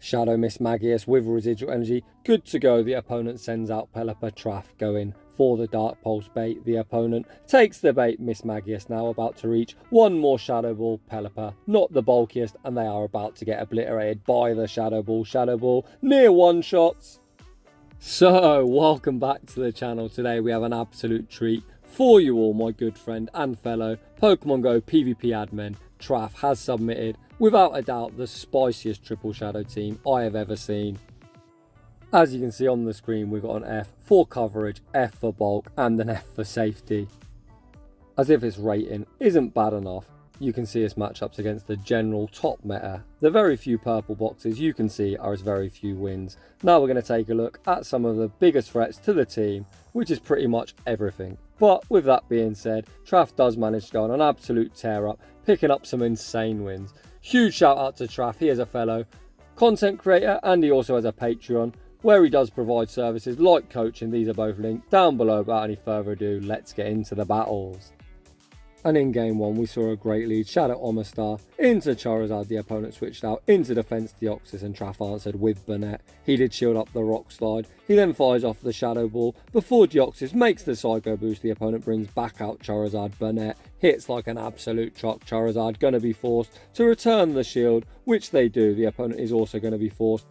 Shadow Mismagius with residual energy, good to go. The opponent sends out Pelipper. Traf going for the Dark Pulse bait. The opponent takes the bait. Mismagius now about to reach one more Shadow Ball. Pelipper not the bulkiest, and they are about to get obliterated by the Shadow Ball. Shadow Ball near one shots. So welcome back to the channel. Today we have an absolute treat for you all. My good friend and fellow Pokemon Go PvP admin Traf has submitted, without a doubt, the spiciest triple shadow team I have ever seen. As you can see on the screen, we've got an F for coverage, F for bulk, and an F for safety. As if its rating isn't bad enough, you can see its matchups against the general top meta. The very few purple boxes you can see are its very few wins. Now we're going to take a look at some of the biggest threats to the team, which is pretty much everything. But with that being said, Traf does manage to go on an absolute tear up, picking up some insane wins. Huge shout out to Traf. He is a fellow content creator and he also has a Patreon where he does provide services like coaching. These are both linked down below. Without any further ado, let's get into the battles. And in game one, we saw a great lead. Shadow Omastar into Charizard. The opponent switched out into defense Deoxys and Traf answered with Banette. He did shield up the Rock Slide. He then fires off the Shadow Ball before Deoxys makes the Psycho Boost. The opponent brings back out Charizard. Banette hits like an absolute truck. Charizard going to be forced to return the shield, which they do. The opponent is also going to be forced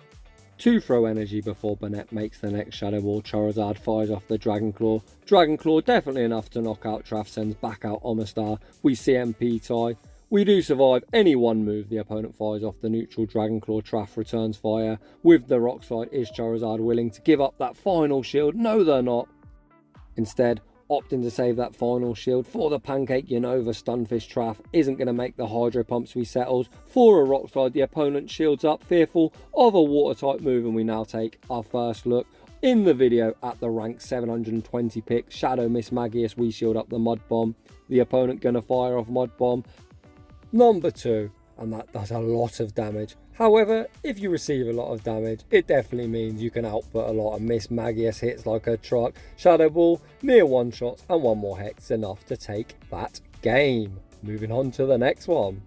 to throw energy before Banette makes the next Shadow Ball. Charizard fires off the Dragon Claw. Dragon Claw definitely enough to knock out Traf, sends back out Omastar. We CMP tie. We do survive any one move. The opponent fires off the neutral Dragon Claw. Traf returns fire with the Rock Slide. Is Charizard willing to give up that final shield? No, they're not. Instead, opting to save that final shield for the Pancake Unova. Stunfish Traf isn't going to make the Hydro Pump, so he settles for a Rock Slide. The opponent shields up, fearful of a Water type move, and we now take our first look in the video at the rank 720 pick. Shadow Mismagius, we shield up the Mud Bomb. The opponent going to fire off Mud Bomb number 2, and that does a lot of damage. However, if you receive a lot of damage, it definitely means you can output a lot. And Mismagius hits like a truck. Shadow Ball, near one shots, and one more hex enough to take that game. Moving on to the next one.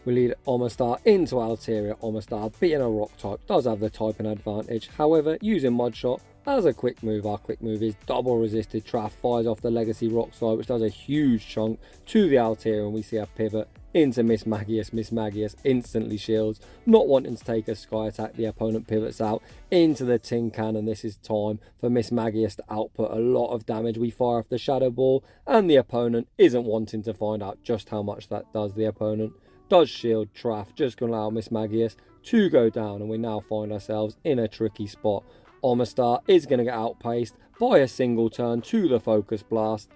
We lead Omastar into Altaria. Omastar, being a rock type, does have the typing advantage. However, using Mud Shot as a quick move, our quick move is double resisted. Traf fires off the Legacy Rock Slide, which does a huge chunk to the Altaria, and we see a pivot into Mismagius. Mismagius instantly shields, not wanting to take a Sky Attack. The opponent pivots out into the Tin Can, and this is time for Mismagius to output a lot of damage. We fire off the Shadow Ball, and the opponent isn't wanting to find out just how much that does. The opponent does shield Traf, just going to allow Mismagius to go down, and we now find ourselves in a tricky spot. Omastar is going to get outpaced by a single turn to the Focus Blast.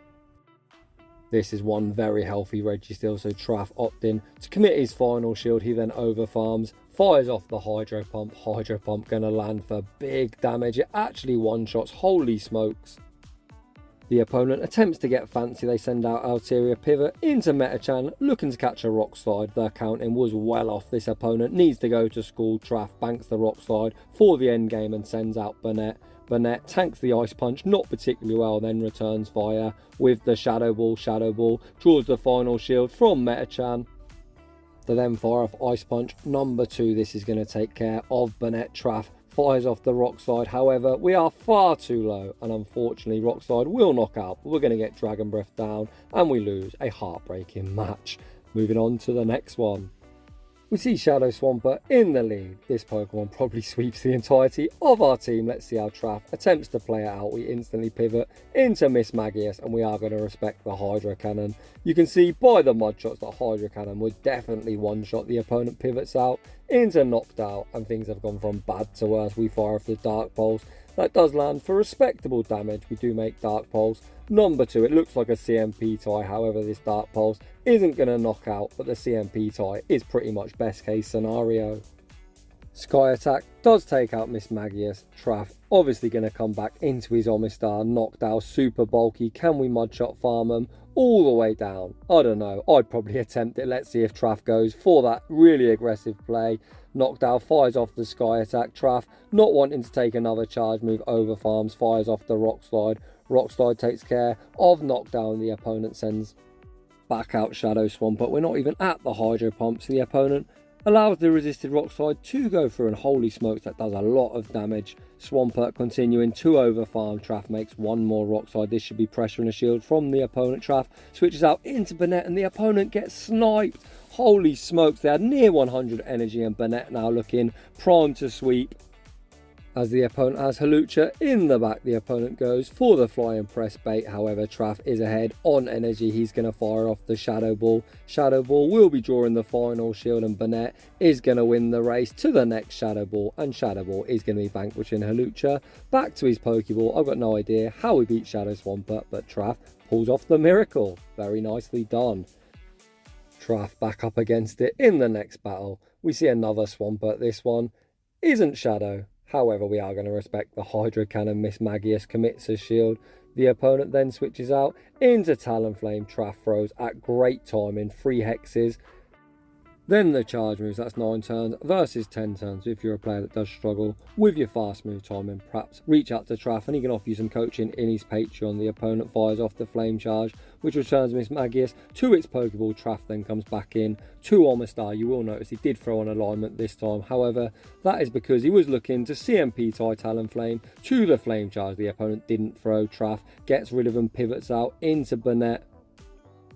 This is one very healthy Registeel, so Traf opting to commit his final shield. He then overfarms, fires off the Hydro Pump. Hydro Pump going to land for big damage. It actually one-shots, holy smokes. The opponent attempts to get fancy. They send out Altaria pivot into Metachan, looking to catch a Rock Slide. Their counting was well off. This opponent needs to go to school. Traf banks the Rock Slide for the end game and sends out Banette. Banette tanks the Ice Punch not particularly well, then returns fire with the Shadow Ball. Shadow Ball draws the final shield from Metachan. They then fire off Ice Punch number 2. This is going to take care of Banette. Traf fires off the Rock Slide. However, we are far too low, and unfortunately Rock Slide will knock out, but we're going to get Dragon Breath down, and we lose a heartbreaking match. Moving on to the next one. We see Shadow Swampert in the lead. This Pokemon probably sweeps the entirety of our team. Let's see how Traf attempts to play it out. We instantly pivot into Mismagius, and we are going to respect the Hydro Cannon. You can see by the Mud Shots that Hydro Cannon would definitely one-shot. The opponent pivots out into knocked out, and things have gone from bad to worse. We fire off the Dark Pulse. That does land for respectable damage. We do make Dark Pulse number 2. It looks like a CMP tie. However, this Dark Pulse isn't going to knock out, but the CMP tie is pretty much best case scenario. Sky Attack does take out Mismagius. Traf obviously going to come back into his Omastar. Knocked out, super bulky. Can we Mud Shot farm him all the way down? I don't know. I'd probably attempt it. Let's see if Traf goes for that really aggressive play. Knocked out, fires off the Sky Attack. Traf, not wanting to take another charge move, over farms, fires off the Rock Slide. Rock Slide takes care of knockdown. The opponent sends back out Shadow Swampert. We're not even at the Hydro Pump, so the opponent allows the resisted rock slide to go through, and holy smokes, that does a lot of damage. Swampert continuing to overfarm. Traf makes one more rock slide. This should be pressuring a shield from the opponent. Traf switches out into Banette and the opponent gets sniped. Holy smokes, they had near 100 energy and Banette now looking primed to sweep. As the opponent has Halucha in the back, the opponent goes for the flying press bait. However, Traf is ahead on energy. He's going to fire off the Shadow Ball. Shadow Ball will be drawing the final shield, and Banette is going to win the race to the next Shadow Ball. And Shadow Ball is going to be vanquishing Halucha back to his Pokeball. I've got no idea how we beat Shadow Swampert, but Traf pulls off the miracle. Very nicely done. Traf back up against it in the next battle. We see another Swampert. This one isn't Shadow. However, we are going to respect the Hydro Cannon. Mismagius commits a shield. The opponent then switches out into Talonflame. Traf throws at great timing, 3 hexes. Then the charge moves, that's 9 turns versus 10 turns. If you're a player that does struggle with your fast move timing, perhaps reach out to Traf and he can offer you some coaching in his Patreon. The opponent fires off the flame charge, which returns Mismagius to its Pokeball. Traf then comes back in to Omastar. You will notice he did throw an alignment this time. However, that is because he was looking to CMP tie Talonflame to the flame charge. The opponent didn't throw. Traf gets rid of him, pivots out into Banette.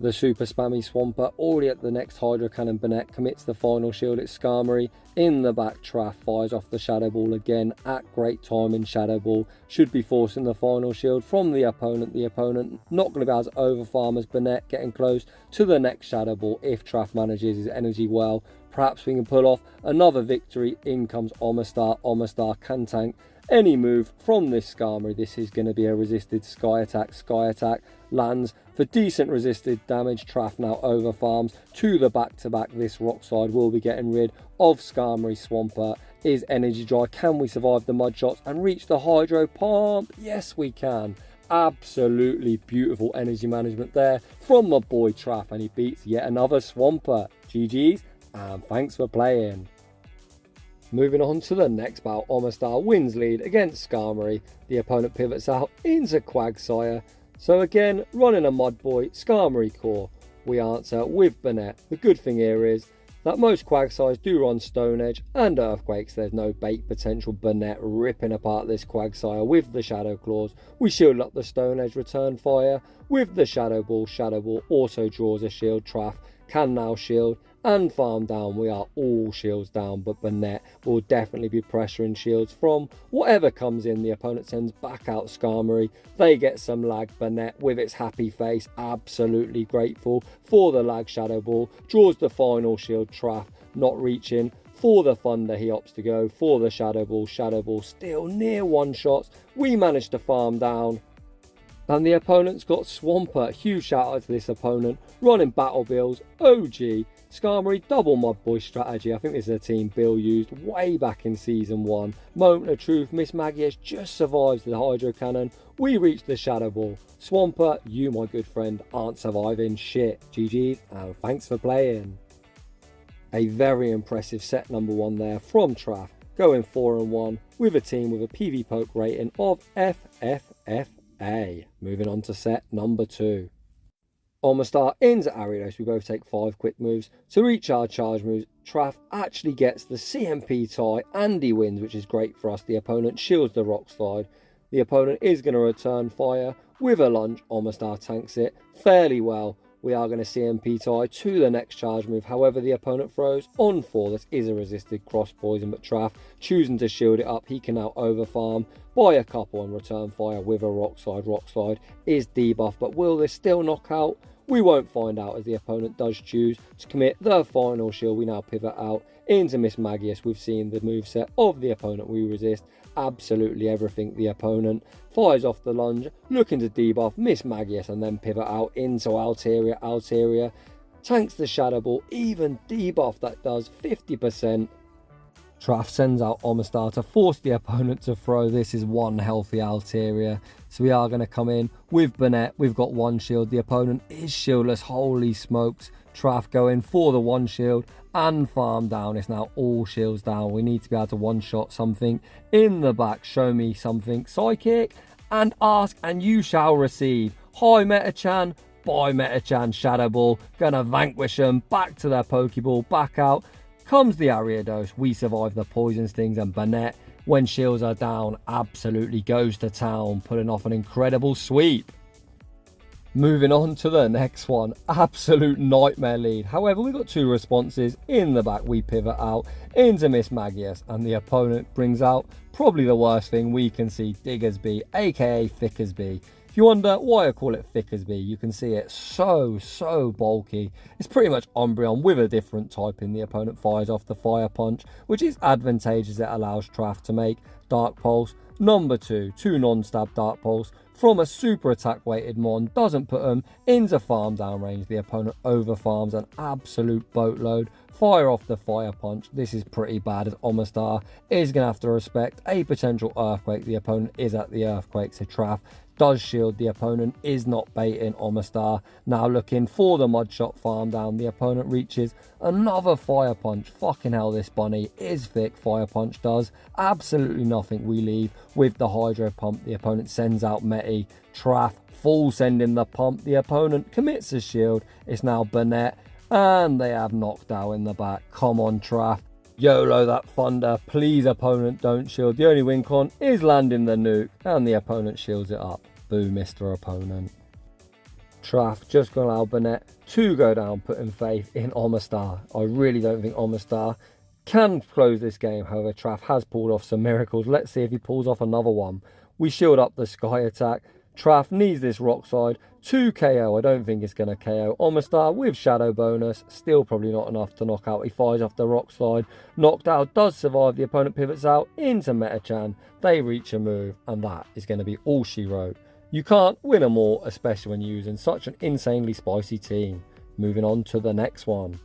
The super spammy Swampert already at the next Hydro Cannon. Banette commits the final shield. It's Skarmory in the back. Traf fires off the Shadow Ball again at great timing. Shadow Ball should be forcing the final shield from the opponent. The opponent not going to be able to overfarm as Banette getting close to the next Shadow Ball. If Traf manages his energy well, perhaps we can pull off another victory. In comes Omastar. Omastar can tank any move from this Skarmory. This is going to be a resisted Sky Attack. Sky Attack lands for decent resisted damage. Traf now overfarms to the back-to-back. This rock slide will be getting rid of Skarmory. Swampert is energy dry. Can we survive the mud shots and reach the Hydro Pump? Yes, we can. Absolutely beautiful energy management there from my boy Traf, and he beats yet another Swampert. GG's, and thanks for playing. Moving on to the next battle, Omastar wins lead against Skarmory. The opponent pivots out into Quagsire. So again, running a Mud Boy Skarmory core. We answer with Banette. The good thing here is that most Quagsires do run Stone Edge and Earthquakes. There's no bait potential. Banette ripping apart this Quagsire with the Shadow Claws. We shield up the Stone Edge, return fire with the Shadow Ball. Shadow Ball also draws a shield. Traf can now shield and farm down. We are all shields down, but Banette will definitely be pressuring shields from whatever comes in. The opponent sends back out Skarmory. They get some lag. Banette with its happy face, absolutely grateful for the lag. Shadow Ball draws the final shield. Traf not reaching for the Thunder. He opts to go for the Shadow Ball. Shadow Ball still near one shots. We managed to farm down. And the opponent's got Swampert. Huge shout out to this opponent. Running Battle Bills. OG. Skarmory double Mud Boy strategy. I think this is a team Bill used way back in Season 1. Moment of truth. Mismagius just survives the Hydro Cannon. We reach the Shadow Ball. Swampert, you my good friend aren't surviving shit. GG's, and thanks for playing. A very impressive set number 1 there from Traf. Going 4-1 with a team with a pvpoke rating of FFFA. Moving on to set number 2. Omastar into Ariados. We both take 5 quick moves. To reach our charge moves, Traf actually gets the CMP tie and he wins, which is great for us. The opponent shields the rock slide. The opponent is going to return fire with a lunge. Omastar tanks it fairly well. We are going to CMP tie to the next charge move. However, the opponent throws on 4. This is a resisted cross poison, but Traf choosing to shield it up. He can now overfarm by a couple and return fire with a rock slide. Rock slide is debuffed, but will this still knock out? We won't find out as the opponent does choose to commit the final shield. We now pivot out into Mismagius. We've seen the moveset of the opponent. We resist absolutely everything. The opponent fires off the lunge, looking to debuff Mismagius and then pivot out into Altaria. Altaria tanks the Shadow Ball, even debuff that does 50%. Traf sends out Omastar to force the opponent to throw. This is one healthy Altaria. So we are going to come in with Banette. We've got 1 shield. The opponent is shieldless. Holy smokes. Traf going for the 1 shield and farm down. It's now all shields down. We need to be able to one-shot something in the back. Show me something psychic and ask and you shall receive. Hi Metachan. Bye Metachan. Shadow Ball. Gonna vanquish them. Back to their Pokeball. Back out. comes the Ariados. We survive the poison stings, and Banette, when shields are down, absolutely goes to town, pulling off an incredible sweep. Moving on to the next one, absolute nightmare lead. However, we got 2 responses. In the back, we pivot out into Mismagius, and the opponent brings out probably the worst thing we can see, Diggersby, aka Thickersby. If you wonder why I call it Thickersby, you can see it so bulky. It's pretty much Umbreon with a different typing. The opponent fires off the Fire Punch, which is advantageous. It allows Traf to make Dark Pulse. Number 2, 2 non-stab Dark Pulse from a super attack weighted mon, doesn't put them into farm down range. The opponent over farms an absolute boatload. Fire off the Fire Punch. This is pretty bad, as Omastar is going to have to respect a potential Earthquake. The opponent is at the Earthquake, so Traf does shield. The opponent is not baiting Omastar. Now looking for the Mud Shot farm down. The opponent reaches another Fire Punch. Fucking hell, this bunny is thick. Fire Punch does absolutely nothing. We leave with the Hydro Pump. The opponent sends out Meti. Traf full sending the pump. The opponent commits a shield. It's now Banette, and they have knocked out in the back. Come on, Traf. YOLO that thunder. Please, opponent, don't shield. The only win con is landing the nuke, and the opponent shields it up. Boo, Mr. Opponent. Traf just going to allow Banette to go down, putting faith in Omastar. I really don't think Omastar can close this game. However, Traf has pulled off some miracles. Let's see if he pulls off another one. We shield up the Sky Attack. Traf needs this Rock Slide to KO. I don't think it's going to KO Omastar with Shadow bonus. Still probably not enough to knock out. He fires off the Rock Slide. Knocked out, does survive. The opponent pivots out into Metachan. They reach a move, and that is going to be all she wrote. You can't win them all, especially when using such an insanely spicy team. Moving on to the next one.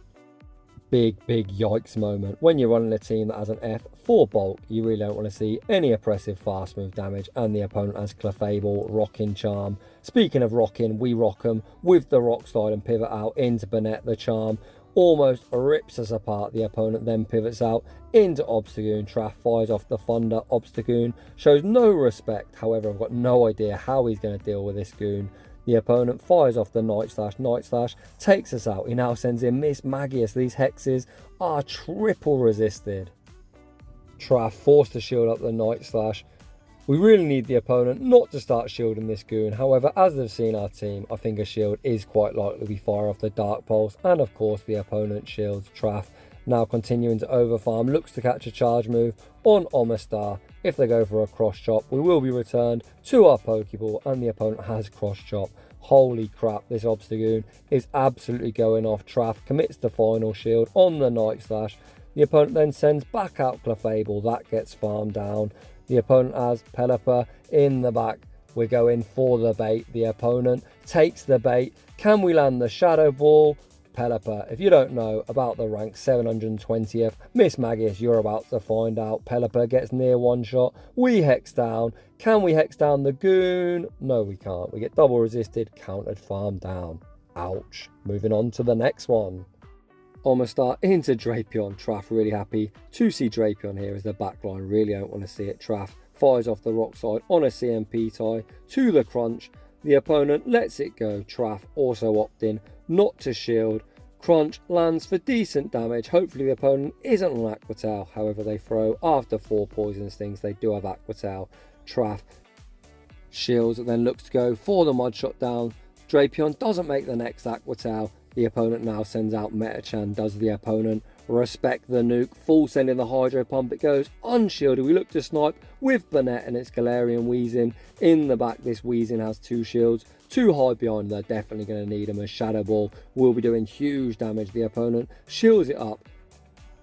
Big yikes moment. When you're running a team that has an F for bulk, you really don't want to see any oppressive fast move damage, and the opponent has Clefable, Rocking Charm. Speaking of rocking, we rock them with the Rock Slide and pivot out into Banette. The Charm almost rips us apart. The opponent then pivots out into Obstagoon. Traf fires off the Thunder. Obstagoon shows no respect. However, I've got no idea how he's going to deal with this goon. The opponent fires off the Night Slash takes us out. He now sends in Mismagius. These hexes are triple resisted. Traf forced to shield up the Night Slash. We really need the opponent not to start shielding this goon. However, as they've seen our team, I think a shield is quite likely. We fire off the Dark Pulse, and of course the opponent shields. Traf now continuing to overfarm, looks to catch a charge move on Omastar. If they go for a cross chop, we will be returned to our Pokeball, and the opponent has cross chop. Holy crap, this Obstagoon is absolutely going off. Traf commits the final shield on the Night Slash. The opponent then sends back out Clefable. That gets farmed down. The opponent has Pelipper in the back. We're going for the bait. The opponent takes the bait. Can we land the Shadow Ball? Pelipper, if you don't know about the rank 720th Mismagius, you're about to find out. Pelipper gets near one shot. We hex down. Can we hex down the goon? No, we can't. We get double resisted, countered, farm down. Ouch. Moving on to the next one. Omastar into Drapion. Traf really happy to see Drapion here as the backline. Really don't want to see it. Traf fires off the Rock Slide on a CMP tie to the Crunch. The opponent lets it go. Traf also opting not to shield. Crunch lands for decent damage. Hopefully the opponent isn't on Aqua Tail. However, they throw after 4 poison stings. They do have Aqua Tail. Traf shields, then looks to go for the Mud Shot down. Drapion doesn't make the next Aqua Tail. The opponent now sends out Metachan. Does the opponent respect the nuke? Full sending the Hydro Pump. It goes unshielded. We look to snipe with Banette and its Galarian Weezing in the back. This Weezing has 2 shields. Too high behind. They're definitely going to need him. A Shadow Ball will be doing huge damage. The opponent shields it up.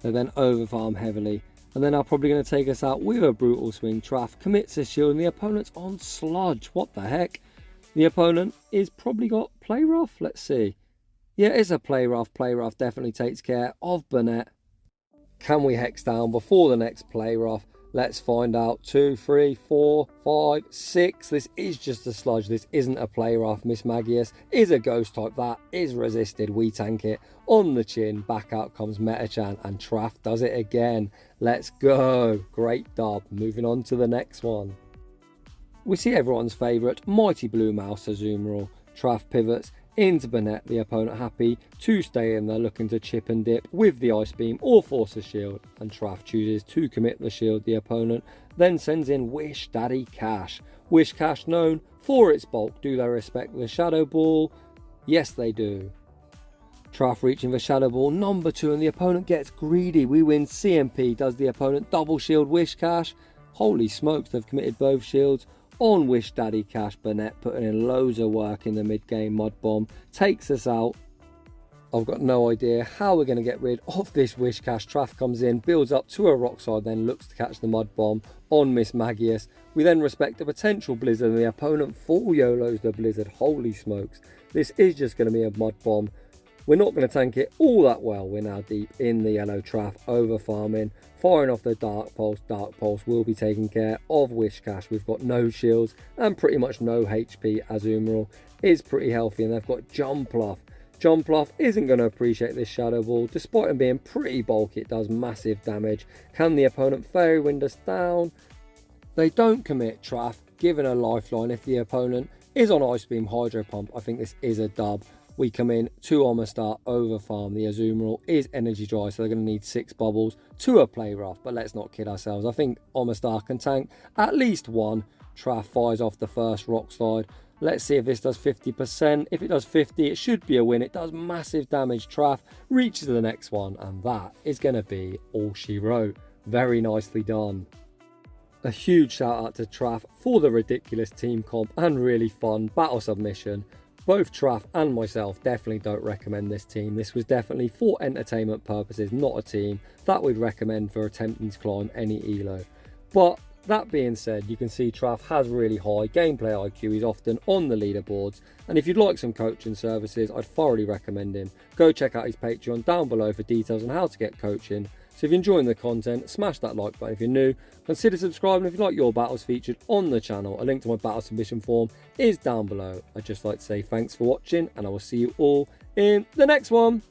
They then overfarm heavily, and then are probably going to take us out with a Brutal Swing. Traf commits a shield, and the opponent's on Sludge. What the heck? The opponent is probably got Play Rough. Let's see. Yeah, it's a Play Rough. Play Rough definitely takes care of Banette. Can we hex down before the next Play Rough? Let's find out. 2, 3, 4, 5, 6. This is just a Sludge. This isn't a Play Rough. Mismagius is a Ghost type. That is resisted. We tank it on the chin. Back out comes Metachan, and Traf does it again. Let's go. Great dub. Moving on to the next one. We see everyone's favourite Mighty Blue Mouse Azumarill. Traf pivots into Banette, the opponent happy to stay in there, looking to chip and dip with the Ice Beam or force a shield, and Traf chooses to commit the shield. The opponent then sends in Wish Daddy Cash. Wish Cash, known for its bulk. Do they respect the Shadow Ball? Yes, they do. Traf reaching for Shadow Ball number 2, and the opponent gets greedy. We win CMP. Does the opponent double shield Wish Cash? Holy smokes, they've committed both shields on Wish Daddy Cash. Banette putting in loads of work in the mid-game. Mud Bomb takes us out. I've got no idea how we're going to get rid of this Wish Cash. Traf comes in, builds up to a rock side, then looks to catch the Mud Bomb on Mismagius. We then respect a potential Blizzard, and the opponent full YOLOs the Blizzard. Holy smokes, this is just going to be a Mud Bomb. We're not going to tank it all that well. We're now deep in the yellow. Traf over farming, firing off the Dark Pulse. Dark Pulse will be taking care of Wish Cash. We've got no shields and pretty much no HP. Azumarill is pretty healthy, and they've got Jumpluff. Jumpluff isn't going to appreciate this Shadow Ball. Despite him being pretty bulky, it does massive damage. Can the opponent Fairy Wind us down? They don't commit. Traf given a lifeline. If the opponent is on Ice Beam Hydro Pump, I think this is a dub. We come in to Omastar over farm. The Azumarill is energy dry, so they're going to need 6 bubbles to a play rough. But let's not kid ourselves. I think Omastar can tank at least 1. Traf fires off the first rock slide. Let's see if this does 50%. If it does 50, it should be a win. It does massive damage. Traf reaches the next one, and that is going to be all she wrote. Very nicely done. A huge shout out to Traf for the ridiculous team comp and really fun battle submission. Both Traf and myself definitely don't recommend this team. This was definitely for entertainment purposes, not a team that we'd recommend for attempting to climb any elo. But that being said, you can see Traf has really high gameplay IQ. He's often on the leaderboards, and if you'd like some coaching services, I'd thoroughly recommend him. Go check out his Patreon down below for details on how to get coaching. So if you're enjoying the content, smash that like button. If you're new, consider subscribing if you like your battles featured on the channel. A link to my battle submission form is down below. I'd just like to say thanks for watching, and I will see you all in the next one.